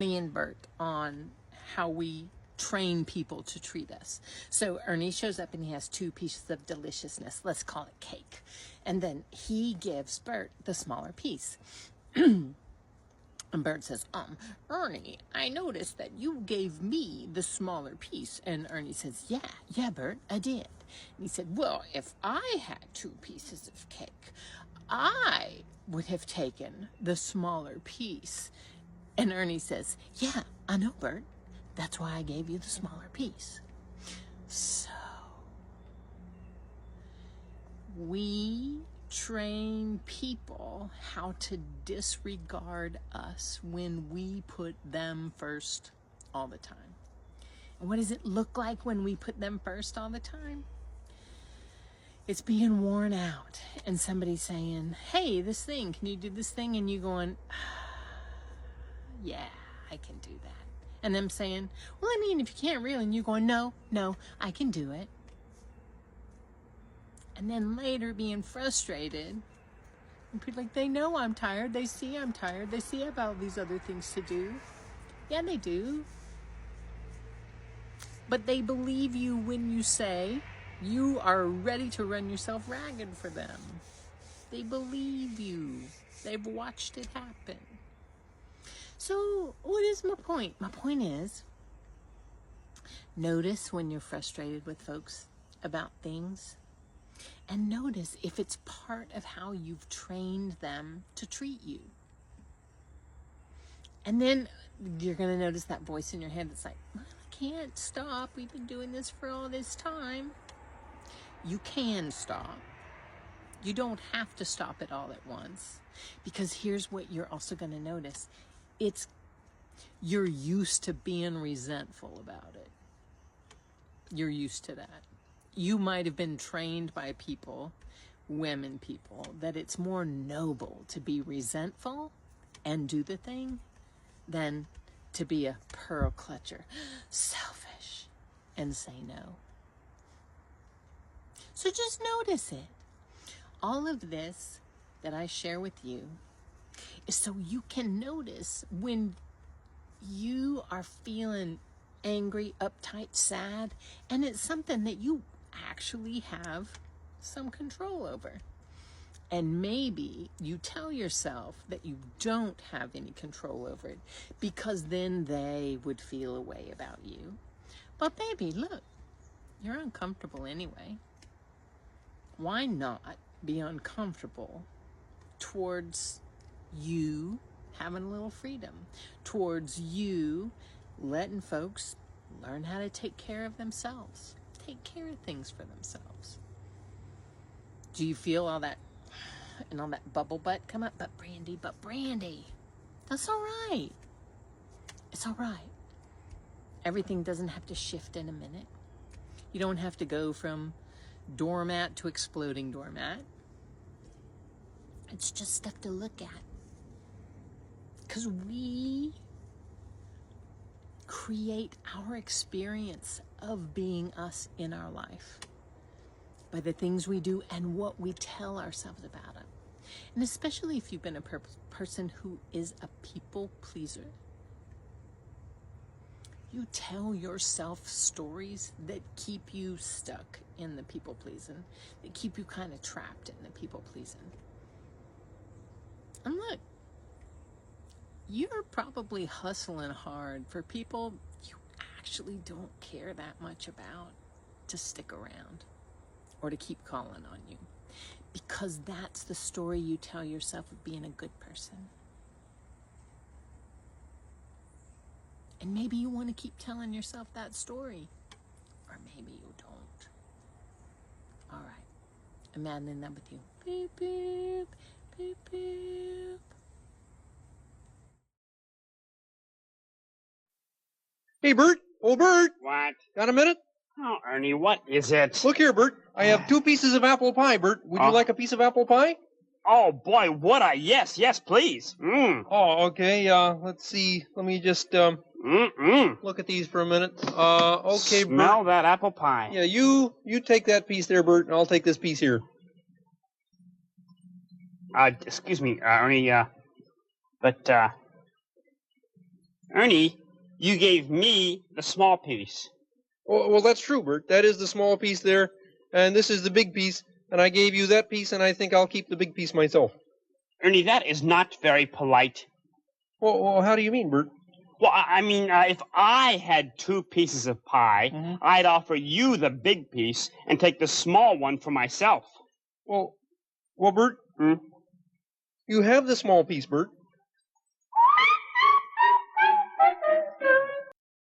Ernie and Bert on how we train people to treat us. So Ernie shows up and he has 2 pieces of deliciousness. Let's call it cake. And then he gives Bert the smaller piece. And Bert says, Ernie, I noticed that you gave me the smaller piece. And Ernie says, yeah, Bert, I did. And he said, well, if I had 2 pieces of cake, I would have taken the smaller piece. And Ernie says, yeah, I know, Bert. That's why I gave you the smaller piece. So, we train people how to disregard us when we put them first all the time. And what does it look like when we put them first all the time? It's being worn out and somebody saying, hey, this thing, can you do this thing? And you going, yeah, I can do that. And them saying, well, I mean, if you can't really, and you going, no, I can do it. And then later being frustrated. And people like, they know I'm tired. They see I'm tired. They see I have all these other things to do. Yeah, they do. But they believe you when you say you are ready to run yourself ragged for them. They believe you. They've watched it happen. So what is my point? My point is, notice when you're frustrated with folks about things, and notice if it's part of how you've trained them to treat you. And then you're going to notice that voice in your head that's like, well, I can't stop. We've been doing this for all this time. You can stop. You don't have to stop it all at once. Because here's what you're also going to notice. You're used to being resentful about it. You're used to that. You might have been trained by people, women people, that it's more noble to be resentful and do the thing than to be a pearl clutcher, selfish, and say no. So just notice it. All of this that I share with you is so you can notice when you are feeling angry, uptight, sad, and it's something that you actually have some control over. And maybe you tell yourself that you don't have any control over it because then they would feel a way about you. But baby, look, you're uncomfortable anyway. Why not be uncomfortable towards you having a little freedom, towards you letting folks learn how to take care of themselves, take care of things for themselves? Do you feel all that and all that bubble butt come up? But Brandy, that's all right. It's all right. Everything doesn't have to shift in a minute. You don't have to go from doormat to exploding doormat. It's just stuff to look at. Because we create our experience of being us in our life by the things we do and what we tell ourselves about it. And especially if you've been a person who is a people pleaser, you tell yourself stories that keep you stuck in the people pleasing, that keep you kind of trapped in the people pleasing. And look, you're probably hustling hard for people you actually don't care that much about to stick around or to keep calling on you, because that's the story you tell yourself of being a good person. And maybe you want to keep telling yourself that story, or maybe you don't. All right, I'm adding in that with you. Beep, beep, beep, beep. Hey, Bert. Oh, Bert. What? Got a minute? Oh, Ernie, what is it? Look here, Bert. I have 2 pieces of apple pie, Bert. Would you like a piece of apple pie? Oh, boy, would I? Yes, please. Oh, okay. Let's see. Let me just look at these for a minute. Okay, Bert. Smell that apple pie. Yeah, you take that piece there, Bert, and I'll take this piece here. Excuse me, Ernie, but Ernie, you gave me the small piece. Well, that's true, Bert. That is the small piece there, and this is the big piece, and I gave you that piece, and I think I'll keep the big piece myself. Ernie, that is not very polite. Well, how do you mean, Bert? Well, I mean, if I had 2 pieces of pie, I'd offer you the big piece and take the small one for myself. Well, Bert, you have the small piece, Bert.